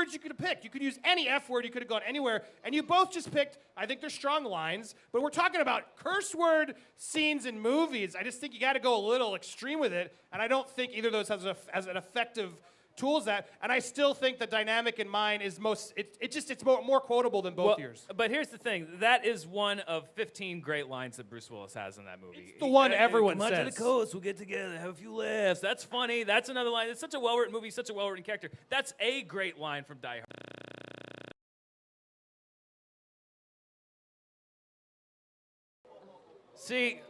words you could have picked. You could use any F word. You could have gone anywhere. And you both just picked, I think they're strong lines, but we're talking about curse word scenes in movies. I just think you got to go a little extreme with it. And I don't think either of those has an effective tool as that. And I still think the dynamic in mine is it's more quotable than both yours. But here's the thing. That is one of 15 great lines that Bruce Willis has in that movie. It's the one everyone Come says. on to the coast, we'll get together, have a few laughs. That's funny. That's another line. It's such a well-written movie, such a well-written character. That's a great line from Die Hard. See,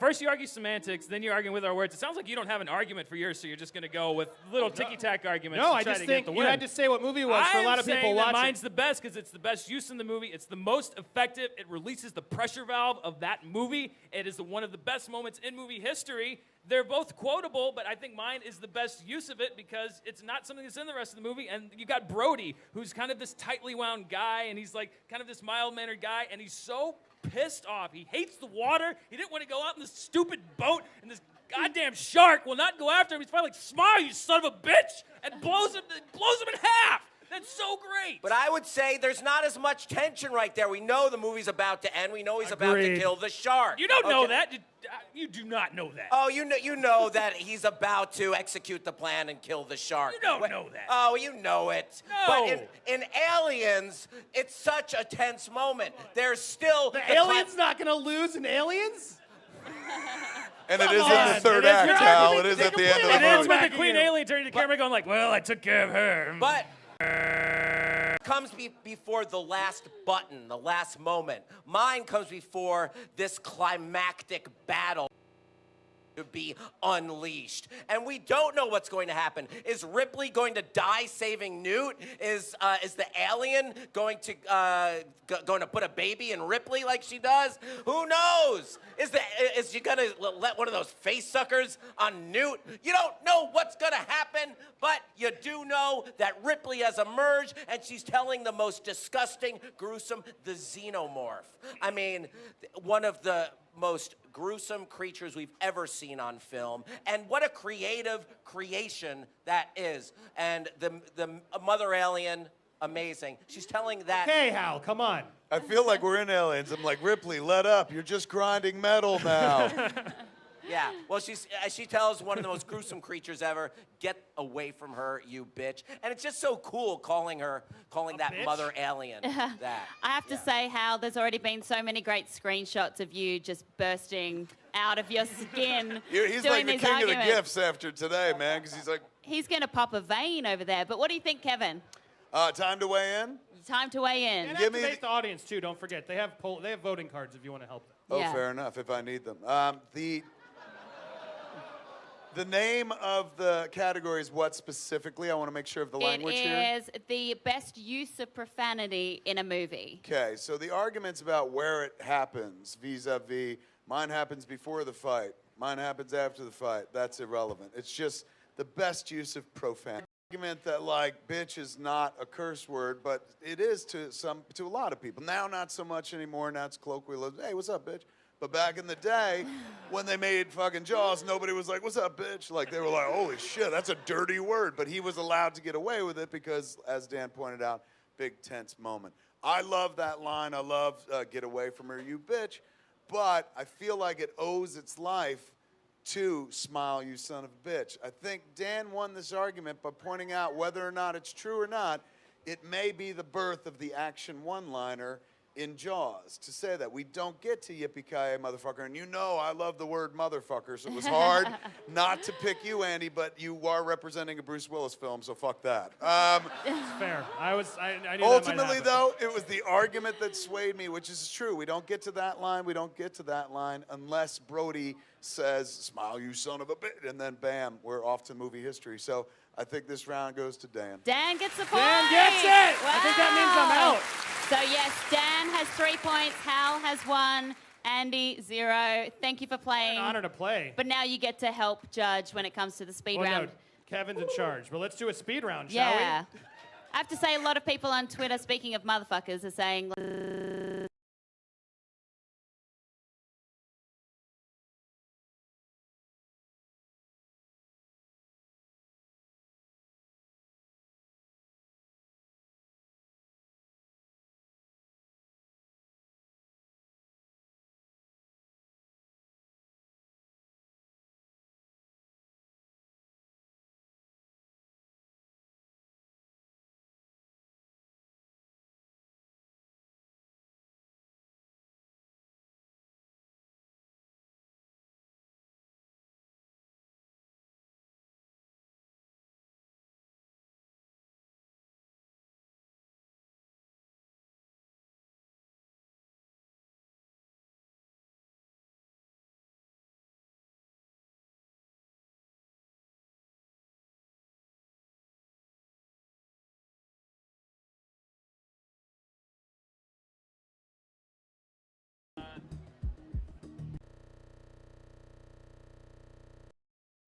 first you argue semantics, then you're arguing with our words. It sounds like you don't have an argument for yours, so you're just going to go with little ticky-tack arguments. No, I just think you had to say what movie it was for a lot of people watching. Mine's the best because it's the best use in the movie. It's the most effective. It releases the pressure valve of that movie. It is one of the best moments in movie history. They're both quotable, but I think mine is the best use of it because it's not something that's in the rest of the movie. And you got Brody, who's kind of this tightly wound guy, and he's like kind of this mild-mannered guy, and he's so pissed off. He hates the water. He didn't want to go out in this stupid boat, and this goddamn shark will not go after him. He's probably like, "Smile, you son of a bitch," and blows him in half. That's so great. But I would say there's not as much tension right there. We know the movie's about to end. We know he's about to kill the shark. You don't know that. You do not know that. Oh, you know that he's about to execute the plan and kill the shark. You don't know that. Oh, you know it. No. But in Aliens, it's such a tense moment. There's still... The alien's not going to lose in Aliens? And it is in the third act, Hal. It is at the end of the movie. It ends with the Queen Alien turning to the camera going like, "Well, I took care of her." But... comes before the last button, the last moment. Mine comes before this climactic battle to be unleashed. And we don't know what's going to happen. Is Ripley going to die saving Newt? Is the alien going to put a baby in Ripley like she does? Who knows? Is she gonna let one of those face suckers on Newt? You don't know what's gonna happen, but you do know that Ripley has emerged and she's telling the most disgusting, gruesome, the xenomorph. I mean, one of the most gruesome creatures we've ever seen on film, and what a creative creation that is. And the mother alien, amazing. She's telling that. Hey, Hal, come on. I feel like we're in Aliens. I'm like, Ripley, let up. You're just grinding metal now. Yeah, well, she tells one of the most gruesome creatures ever, "Get away from her, you bitch." And it's just so cool calling that bitch? mother alien that. I have to say, Hal, there's already been so many great screenshots of you just bursting out of your skin. He's doing like the these king arguments. of the gifts after today, man, because he's like... He's going to pop a vein over there. But what do you think, Kevin? Time to weigh in? Time to weigh in. And Give me activate the audience, too. Don't forget. They have voting cards if you want to help them. Oh, Yeah. fair enough, if I need them. The name of the category is what specifically? I want to make sure of the language here. It is the best use of profanity in a movie. Okay, so the argument's about where it happens, vis-a-vis, mine happens before the fight, mine happens after the fight. That's irrelevant. It's just the best use of profanity. Argument that, like, bitch is not a curse word, but it is to a lot of people. Now, not so much anymore. Now it's colloquial. Hey, what's up, bitch? But back in the day, when they made fucking Jaws, nobody was like, "What's up, bitch?" Like, they were like, "Holy shit, that's a dirty word." But he was allowed to get away with it because, as Dan pointed out, big tense moment. I love that line. I love "Get away from her, you bitch." But I feel like it owes its life to "Smile, you son of a bitch." I think Dan won this argument by pointing out whether or not it's true or not, it may be the birth of the action one-liner in Jaws to say that. We don't get to yippee-ki-yay, motherfucker. And you know I love the word motherfucker, so it was hard not to pick you, Andy, but you are representing a Bruce Willis film, so fuck that. It's fair. I knew Ultimately, that might happen. though, it was the argument that swayed me, which is true. We don't get to that line. We don't get to that line unless Brody says, "Smile, you son of a bitch," and then bam, we're off to movie history. So I think this round goes to Dan. Dan gets a point. Dan gets it! Wow. I think that means I'm out. So, yes, Dan has 3 points. Hal has 1. Andy, 0. Thank you for playing. An honor to play. But now you get to help judge when it comes to the speed round. No, Kevin's in charge. Well, let's do a speed round, shall Yeah. I have to say, a lot of people on Twitter, speaking of motherfuckers, are saying...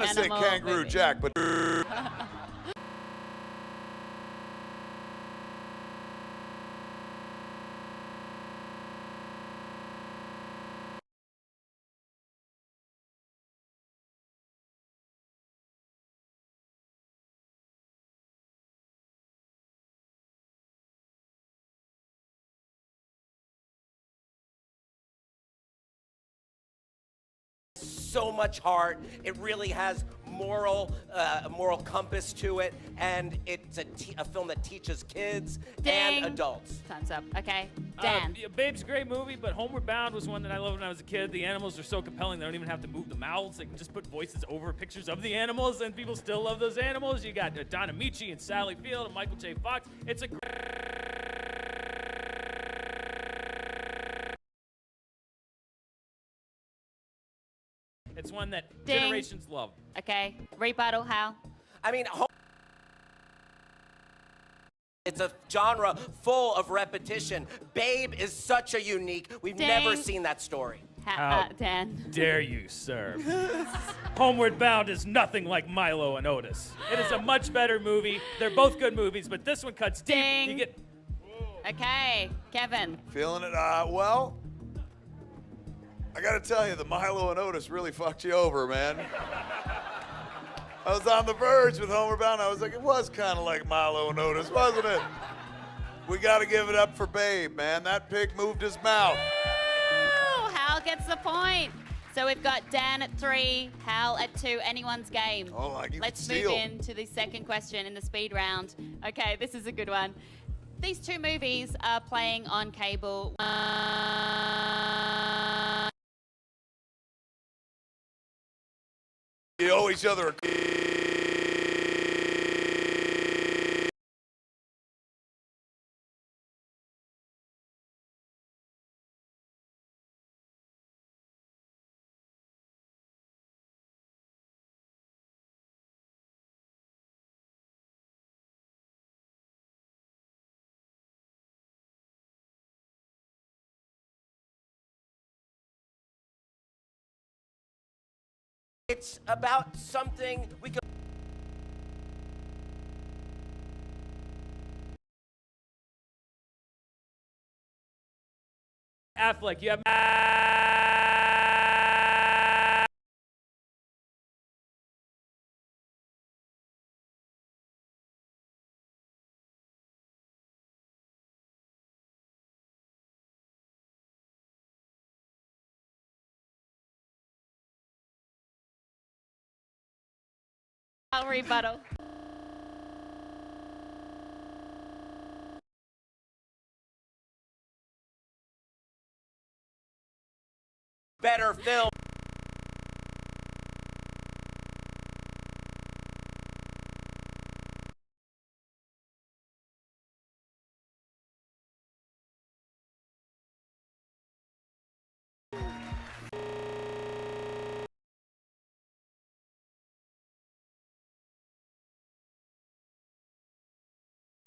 want to say animal Kangaroo movie. Jack, but so much heart. It really has a moral compass to it, and it's a film that teaches kids Ding. and adults. Time's up. Okay, Dan. Yeah, Babe's a great movie, but Homeward Bound was one that I loved when I was a kid. The animals are so compelling, they don't even have to move the mouths. They can just put voices over pictures of the animals, and people still love those animals. You got Don Amici and Sally Field and Michael J. Fox. It's a It's one that Ding. generations love. Okay, rebuttal, Hal. I mean, it's a genre full of repetition. Babe is such a unique. We've never Ding. seen that story. Dan. Dare you, sir? Homeward Bound is nothing like Milo and Otis. It is a much better movie. They're both good movies, but this one cuts deep. Ding. You get Okay, Kevin. feeling it. Well, I got to tell you, the Milo and Otis really fucked you over, man. I was on the verge with Homeward Bound. I was like, it was kind of like Milo and Otis, wasn't it? We got to give it up for Babe, man. That pig moved his mouth. Woo! Hal gets the point. So we've got Dan at 3, Hal at 2. Anyone's game. Oh, like you Let's can move steal. into the second question in the speed round. Okay, this is a good one. These two movies are playing on cable. You owe each other a... It's about something we could. Affleck. You have. I'll rebuttal. Better film.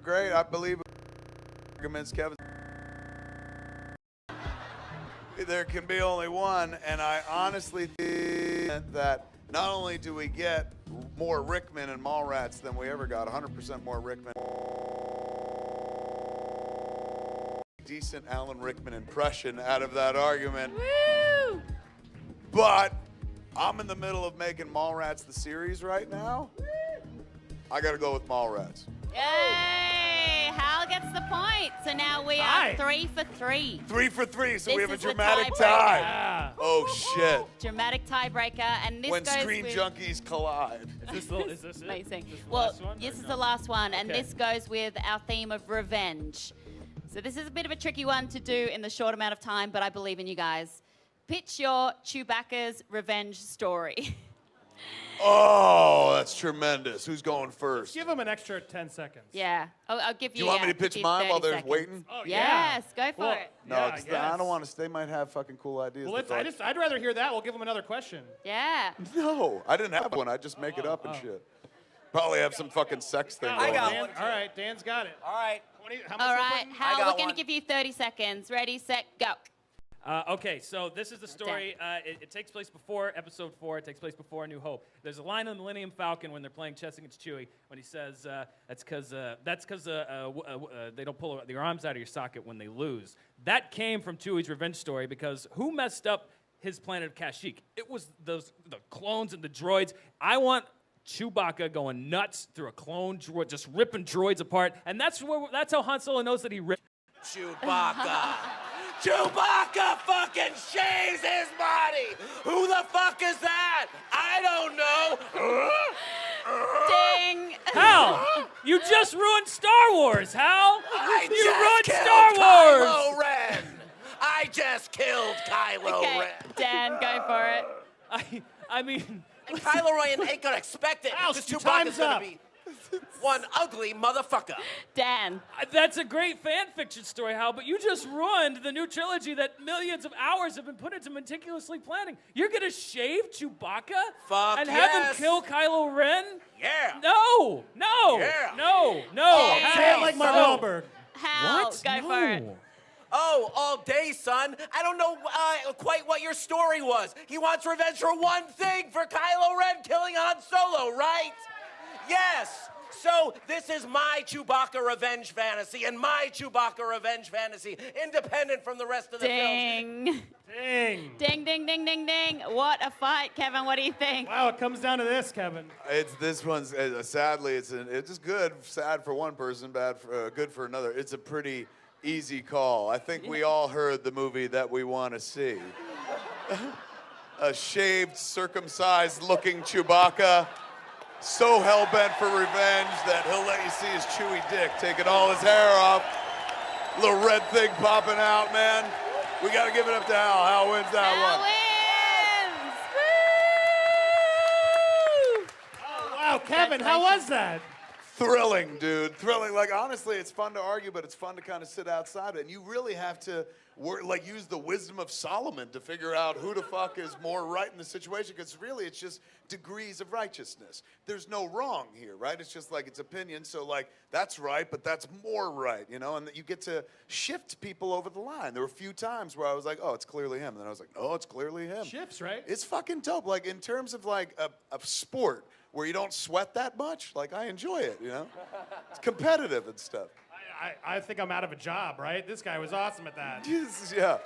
Great, I believe arguments, Kevin. There can be only one, and I honestly think that not only do we get more Rickman and Mallrats than we ever got, 100% more Rickman. Decent Alan Rickman impression out of that argument. Woo! But I'm in the middle of making Mallrats the series right now. I gotta go with Mallrats. Yay! Hal gets the point. So now we are Aye. 3 for 3. 3 for 3, so we This have a is the dramatic tiebreaker. tie. Yeah. Oh shit. Dramatic tiebreaker, and this When goes screen with... junkies collide. Is this it? Amazing. This the Well, last one, this or is no? the last one, and Okay. this goes with our theme of revenge. So this is a bit of a tricky one to do in the short amount of time, but I believe in you guys. Pitch your Chewbacca's revenge story. Oh, that's tremendous. Who's going first? Give him an extra 10 seconds. Yeah, I'll give you. Do you want me yeah, to pitch give you mine 30 while they're seconds. waiting? Oh, yeah. Yes, go for Well, it. No, yeah, it's I I guess. don't want to. They might have fucking cool ideas. Well, but I'd rather hear that. We'll give him another question. Yeah. No, I didn't have one. I just make it up and shit. Probably have some fucking sex thing I going got on. one. All right, Dan's got it. All right. 20, how much All we're right, putting? Hal, got we're going to one. give you 30 seconds. Ready, set, go. Okay, so this is the story. It takes place before Episode 4. It takes place before A New Hope. There's a line in the Millennium Falcon when they're playing chess against Chewie when he says, that's because they don't pull your arms out of your socket when they lose. That came from Chewie's revenge story because who messed up his planet of Kashyyyk? It was the clones and the droids. I want Chewbacca going nuts through a clone droid, just ripping droids apart, and that's how Han Solo knows that he ripped. Chewbacca. Chewbacca fucking shaves his body. Who the fuck is that? I don't know. Ding. Hal, you just ruined Star Wars, Hal. I You just ruined killed Star Wars. Kylo Ren. I just killed Kylo Okay, Ren. Dan, go for it. I mean, And Kylo Ren ain't gonna expect it Al, because your Chewbacca's time's gonna up. be one ugly motherfucker. Dan. that's a great fan fiction story, Hal, but you just ruined the new trilogy that millions of hours have been put into meticulously planning. You're gonna shave Chewbacca Fuck and have yes. him kill Kylo Ren? Yeah. No, Yeah. no. Oh, Say it like Mark No. Wahlberg. Hal, What? go for it. No. Oh, all day, son. I don't know quite what your story was. He wants revenge for one thing, for Kylo Ren killing Han Solo, right? Yes. So this is my Chewbacca revenge fantasy, and my Chewbacca revenge fantasy, independent from the rest of the films. Ding. Dang. Ding, ding, ding, ding, ding. What a fight, Kevin. What do you think? Wow, it comes down to this, Kevin. It's this one's sadly it's just good, sad for one person, bad for good for another. It's a pretty easy call. I think we all heard the movie that we want to see. A shaved, circumcised-looking Chewbacca, so hell-bent for revenge that he'll let you see his chewy dick taking all his hair off. Little red thing popping out, man. We got to give it up to Hal. Hal wins that Hal one. wins. Woo! Wow, Kevin, how was that? Thrilling, dude. Thrilling. Like, honestly, it's fun to argue, but it's fun to kind of sit outside of it. And you really have to use the wisdom of Solomon to figure out who the fuck is more right in the situation. Because really, it's just degrees of righteousness. There's no wrong here, right? It's just like it's opinion. So, like, that's right, but that's more right, you know? And that you get to shift people over the line. There were a few times where I was like, oh, it's clearly him. And then I was like, no, it's clearly him. Shifts, right? It's fucking dope. Like, in terms of, like, a sport where you don't sweat that much, like, I enjoy it, you know? It's competitive and stuff. I think I'm out of a job, right? This guy was awesome at that. Jesus, yeah.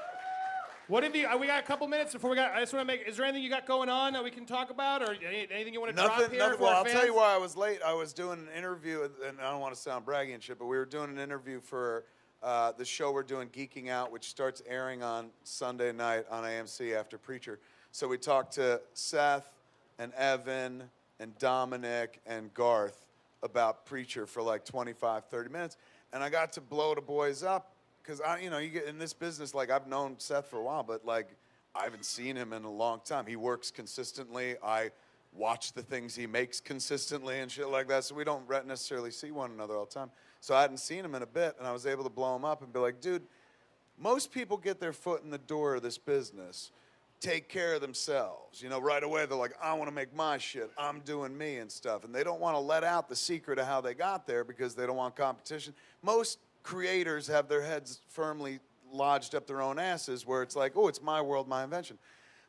What have you? We got a couple minutes before we got. I just want to make. Is there anything you got going on that we can talk about, or anything you want to drop Nothing, here? nothing. for Well, our I'll tell fans? you why I was late. I was doing an interview, and I don't want to sound braggy and shit, but we were doing an interview for the show we're doing, Geeking Out, which starts airing on Sunday night on AMC after Preacher. So we talked to Seth and Evan and Dominic and Garth about Preacher for like 25, 30 minutes. And I got to blow the boys up because you get in this business, like I've known Seth for a while, but like I haven't seen him in a long time. He works consistently. I watch the things he makes consistently and shit like that. So we don't necessarily see one another all the time. So I hadn't seen him in a bit, and I was able to blow him up and be like, dude, most people get their foot in the door of this business, take care of themselves. You know, right away they're like, I want to make my shit. I'm doing me and stuff. And they don't want to let out the secret of how they got there because they don't want competition. Most creators have their heads firmly lodged up their own asses where it's like, oh, it's my world, my invention.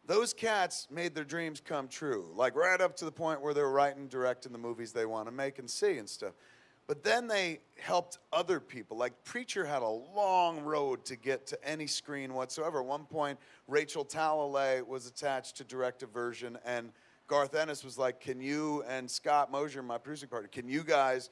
Those cats made their dreams come true, like right up to the point where they're writing, directing the movies they want to make and see and stuff. But then they helped other people. Like Preacher had a long road to get to any screen whatsoever. At one point, Rachel Talalay was attached to direct a version, and Garth Ennis was like, can you and Scott Mosier, my producing partner, can you guys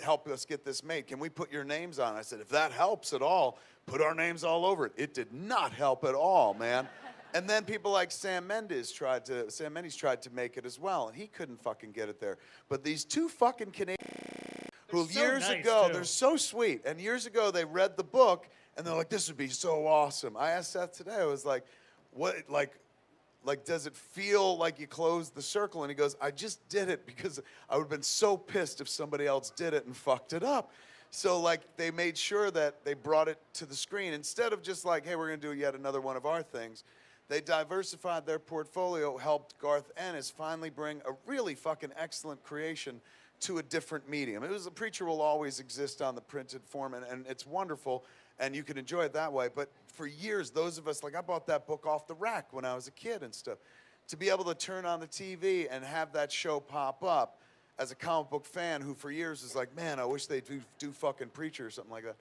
help us get this made? Can we put your names on it? I said, if that helps at all, put our names all over it. It did not help at all, man. And then people like Sam Mendes tried to make it as well, and he couldn't fucking get it there. But these two fucking Canadians who so years nice, ago, too. they're so sweet, and years ago they read the book, and they're like, this would be so awesome. I asked Seth today, I was like, what, like, does it feel like you closed the circle? And he goes, I just did it because I would have been so pissed if somebody else did it and fucked it up. So, like, they made sure that they brought it to the screen. Instead of just like, hey, we're going to do yet another one of our things, they diversified their portfolio, helped Garth Ennis finally bring a really fucking excellent creation to a different medium. It was a Preacher will always exist on the printed form, and it's wonderful, and you can enjoy it that way. But for years, those of us, like I bought that book off the rack when I was a kid and stuff. To be able to turn on the TV and have that show pop up as a comic book fan who for years was like, man, I wish they'd do fucking Preacher or something like that.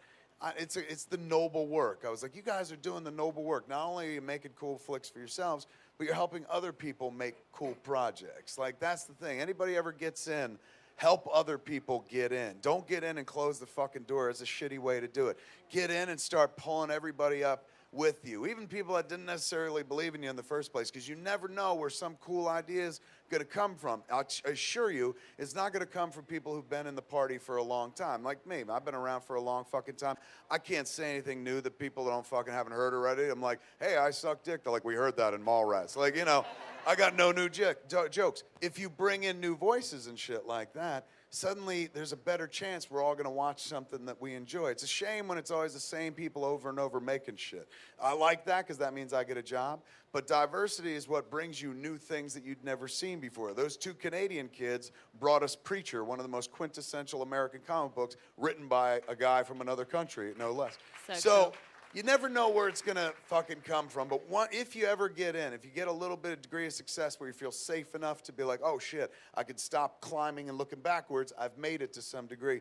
It's the noble work. I was like, you guys are doing the noble work. Not only are you making cool flicks for yourselves, but you're helping other people make cool projects. Like, that's the thing. Anybody ever gets in, help other people get in. Don't get in and close the fucking door. It's a shitty way to do it. Get in and start pulling everybody up with you, even people that didn't necessarily believe in you in the first place, because you never know where some cool idea is going to come from. I assure you, it's not going to come from people who've been in the party for a long time, like me. I've been around for a long fucking time. I can't say anything new that people don't fucking haven't heard already. I'm like, hey, I suck dick. They're like, we heard that in Mallrats. Like, you know, I got no new jokes. If you bring in new voices and shit like that, suddenly there's a better chance we're all going to watch something that we enjoy. It's a shame when it's always the same people over and over making shit. I like that because that means I get a job. But diversity is what brings you new things that you'd never seen before. Those two Canadian kids brought us Preacher, one of the most quintessential American comic books, written by a guy from another country, no less. So cool. You never know where it's going to fucking come from, but if you ever get in, if you get a little bit of degree of success where you feel safe enough to be like, oh shit, I could stop climbing and looking backwards, I've made it to some degree.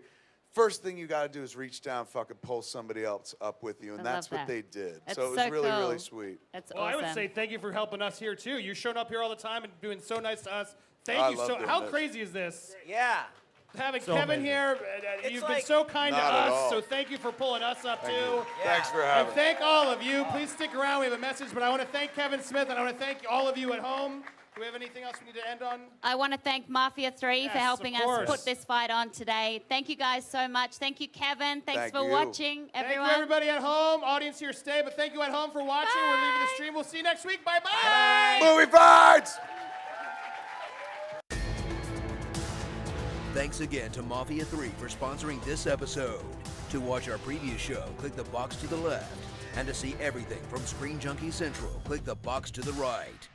First thing you got to do is reach down, fucking pull somebody else up with you, and that's what they did. That's so it was so really, cool. really sweet. That's Well, awesome. I would say thank you for helping us here too. You're showing up here all the time and doing so nice to us. Thank I you love so. doing How this. crazy is this? Yeah. Having So Kevin amazing. here, It's you've like- been so kind to Not at us. all. So thank you for pulling us up too. Yeah. Thanks for And having me. thank all of you. Please stick around. We have a message, but I want to thank Kevin Smith and I want to thank all of you at home. Do we have anything else we need to end on? I want to thank Mafia 3 for Yes, helping of us course. put this fight on today. Thank you guys so much. Thank you, Kevin. Thanks Thank for you. watching, Thank everyone. you, everybody at home. Audience here, stay. But thank you at home for watching. We're leaving the stream. We'll see you next week. Bye-bye. Movie fights! Thanks again to Mafia 3 for sponsoring this episode. To watch our previous show, click the box to the left. And to see everything from Screen Junkie Central, click the box to the right.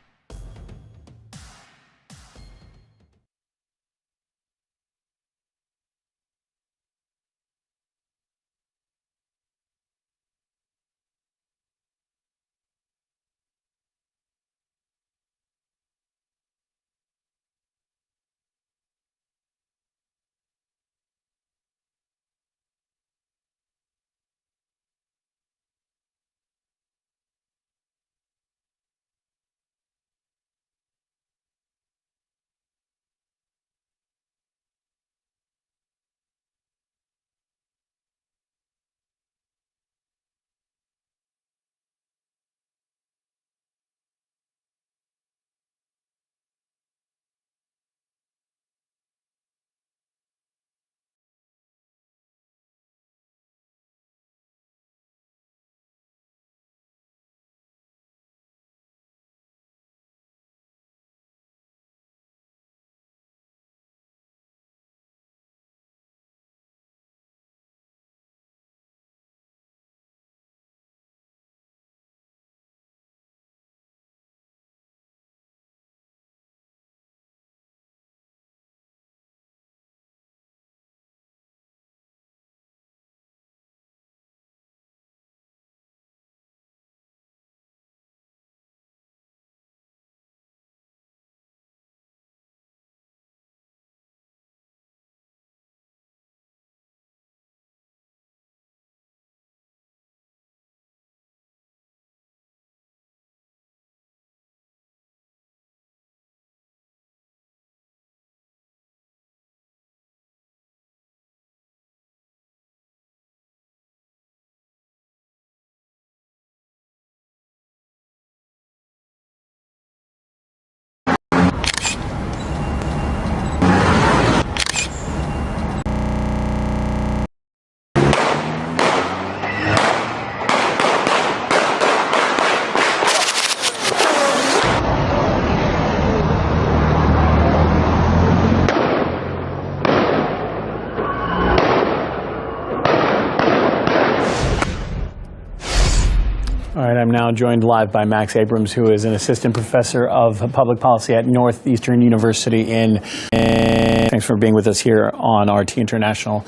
All right, I'm now joined live by Max Abrams, who is an assistant professor of public policy at Northeastern University in. Thanks for being with us here on RT International.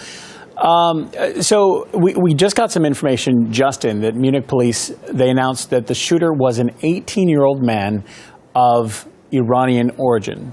So we just got some information, Justin, that Munich police, they announced that the shooter was an 18-year-old man of Iranian origin.